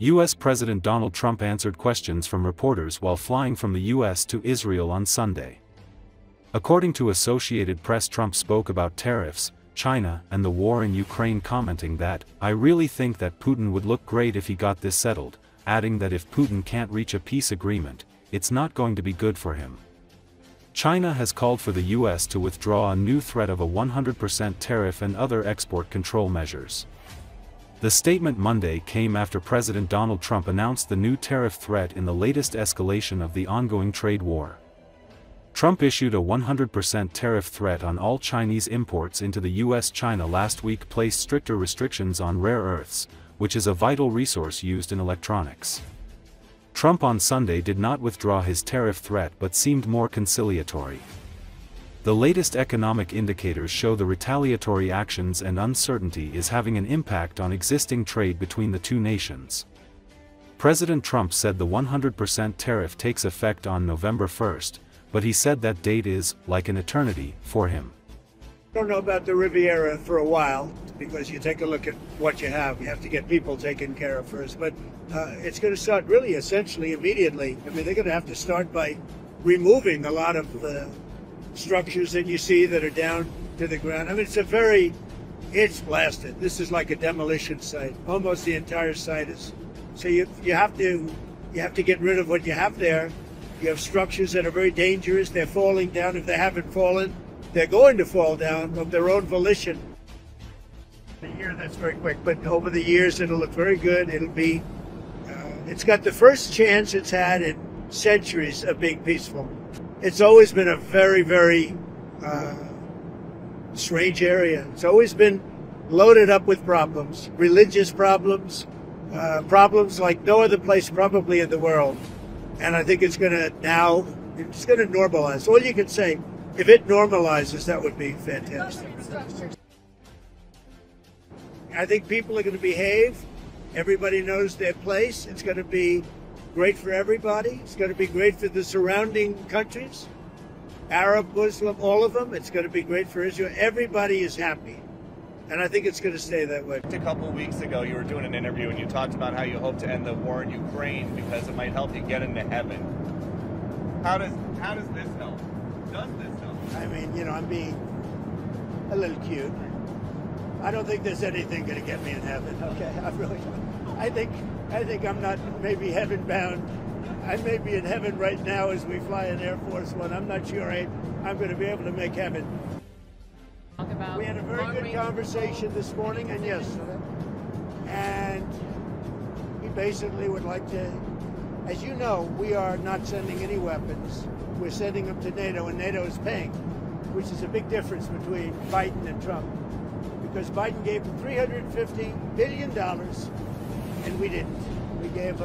U.S. President Donald Trump answered questions from reporters while flying from the U.S. to Israel on Sunday. According to Associated Press, Trump spoke about tariffs, China, and the war in Ukraine, commenting that, "I really think that Putin would look great if he got this settled," adding that if Putin can't reach a peace agreement, it's not going to be good for him. China has called for the U.S. to withdraw a new threat of a 100% tariff and other export control measures. The statement Monday came after President Donald Trump announced the new tariff threat in the latest escalation of the ongoing trade war. Trump issued a 100% tariff threat on all Chinese imports into the U.S. China last week placed stricter restrictions on rare earths, which is a vital resource used in electronics. Trump on Sunday did not withdraw his tariff threat but seemed more conciliatory. The latest economic indicators show the retaliatory actions and uncertainty is having an impact on existing trade between the two nations. President Trump said the 100% tariff takes effect on November 1st, but he said that date is, like an eternity, for him. I don't know about the Riviera for a while, because you take a look at what you have to get people taken care of first, but it's going to start really essentially immediately. I mean, they're going to have to start by removing a lot of the structures that you see that are down to the ground. I mean, it's blasted. This is like a demolition site. Almost the entire site is. So you have to get rid of what you have there. You have structures that are very dangerous. They're falling down. If they haven't fallen, they're going to fall down of their own volition. Here, that's very quick, but over the years, it'll look very good. It'll be, it's got the first chance it's had in centuries of being peaceful. It's always been a very, very strange area. It's always been loaded up with problems, religious problems, problems like no other place probably in the world. And I think it's going to normalize. All you can say, if it normalizes, that would be fantastic. I think people are going to behave. Everybody knows their place. It's going to be great for everybody. It's going to be great for the surrounding countries, Arab, Muslim, all of them. It's going to be great for Israel. Everybody is happy. And I think it's going to stay that way. A couple of weeks ago, you were doing an interview and you talked about how you hope to end the war in Ukraine because it might help you get into heaven. How does this help? Does this help? I mean, you know, I'm being a little cute. I don't think there's anything going to get me in heaven. Okay, I think I'm not maybe heaven bound. I may be in heaven right now as we fly in Air Force One. I'm not sure I'm going to be able to make heaven. We had a very good conversation this morning and yesterday, and he basically would like to, as you know, we are not sending any weapons. We're sending them to NATO, and NATO is paying, which is a big difference between Biden and Trump. Because Biden gave them $350 billion, and we didn't. We gave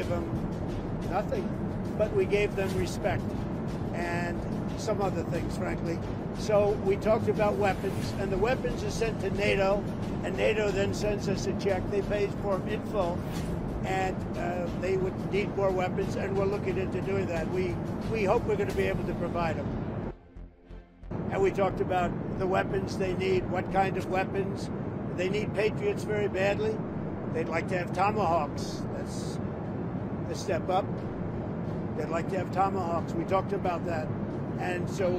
them nothing, but we gave them respect and some other things, frankly. So we talked about weapons, and the weapons are sent to NATO, and NATO then sends us a check. They pay for them in full, and they would need more weapons, and we're looking into doing that. We hope we're going to be able to provide them. And we talked about the weapons they need, what kind of weapons. They need Patriots very badly. They'd like to have Tomahawks. That's a step up. They'd like to have Tomahawks. We talked about that. And so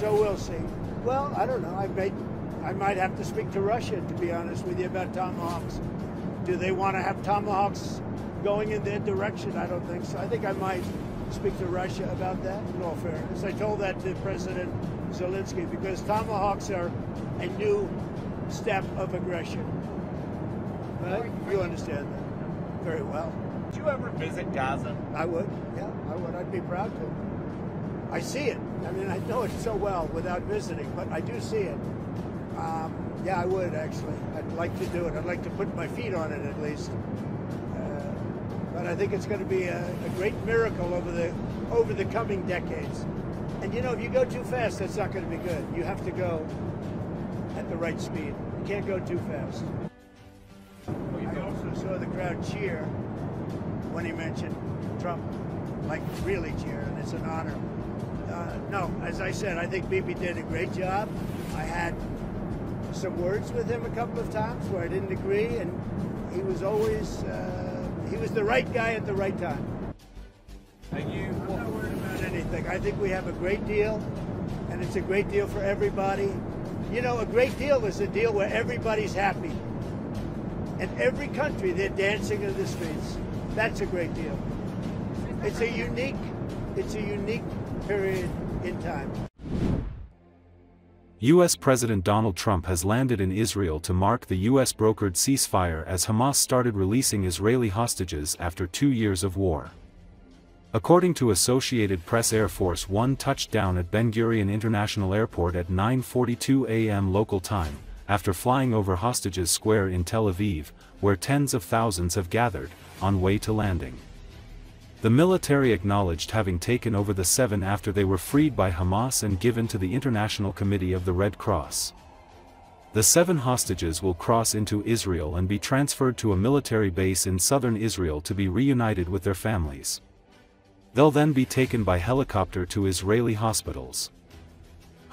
we'll see. Well, I don't know. I might have to speak to Russia, to be honest with you, about Tomahawks. Do they want to have Tomahawks going in their direction? I don't think so. I think I might speak to Russia about that, in all fairness. I told that to President Zelenski, because Tomahawks are a new step of aggression. Right? You understand that very well. Would you ever visit Gaza? I would, yeah, I would. I'd be proud to. I see it. I mean, I know it so well without visiting, but I do see it. Yeah, I would, actually. I'd like to do it. I'd like to put my feet on it, at least. But I think it's going to be a great miracle over the coming decades. And you know, if you go too fast, that's not going to be good. You have to go at the right speed. You can't go too fast. I also saw the crowd cheer when he mentioned Trump, like really cheer, and it's an honor. No, as I said, I think Bibi did a great job. I had some words with him a couple of times where I didn't agree, and he was always he was the right guy at the right time. I'm not worried about anything. I think we have a great deal, and it's a great deal for everybody. You know, a great deal is a deal where everybody's happy. In every country, they're dancing in the streets. That's a great deal. It's a unique period in time. U.S. President Donald Trump has landed in Israel to mark the U.S.-brokered ceasefire as Hamas started releasing Israeli hostages after 2 years of war. According to Associated Press, Air Force One touched down at Ben Gurion International Airport at 9:42 a.m. local time, after flying over Hostages Square in Tel Aviv, where tens of thousands have gathered, on way to landing. The military acknowledged having taken over the 7 after they were freed by Hamas and given to the International Committee of the Red Cross. The 7 hostages will cross into Israel and be transferred to a military base in southern Israel to be reunited with their families. They'll then be taken by helicopter to Israeli hospitals.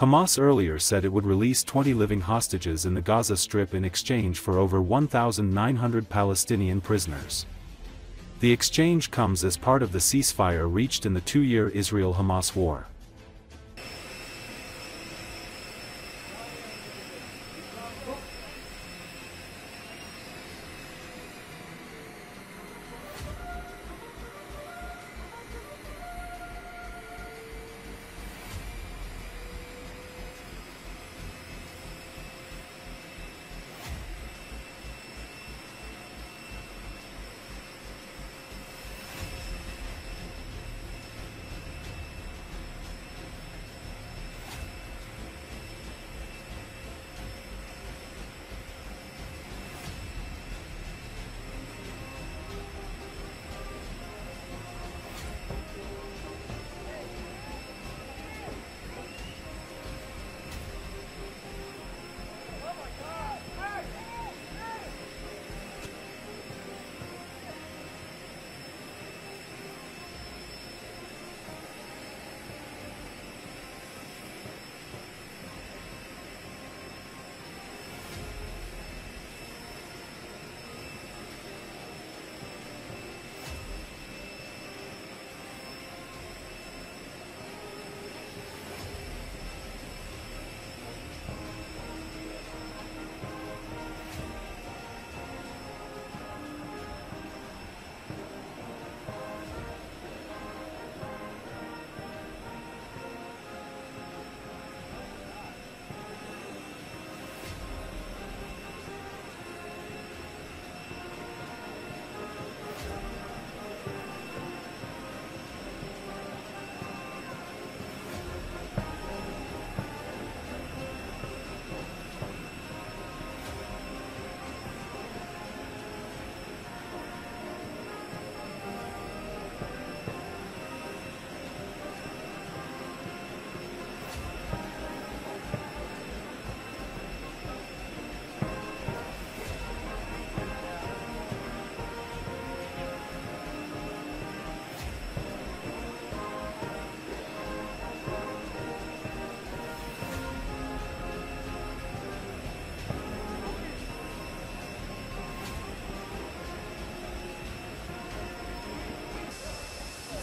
Hamas earlier said it would release 20 living hostages in the Gaza Strip in exchange for over 1,900 Palestinian prisoners. The exchange comes as part of the ceasefire reached in the 2-year Israel-Hamas war.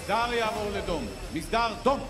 מסדר יעבור לדום. מסדר דום.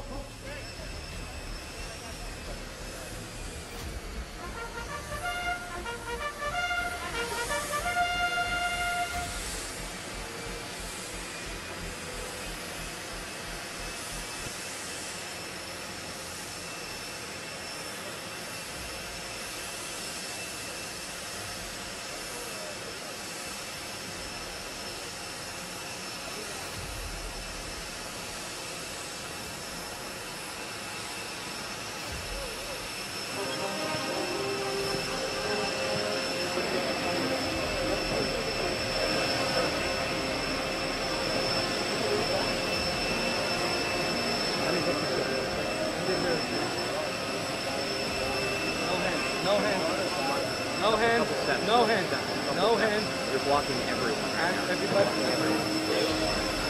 No hand. You're blocking everyone. Everybody.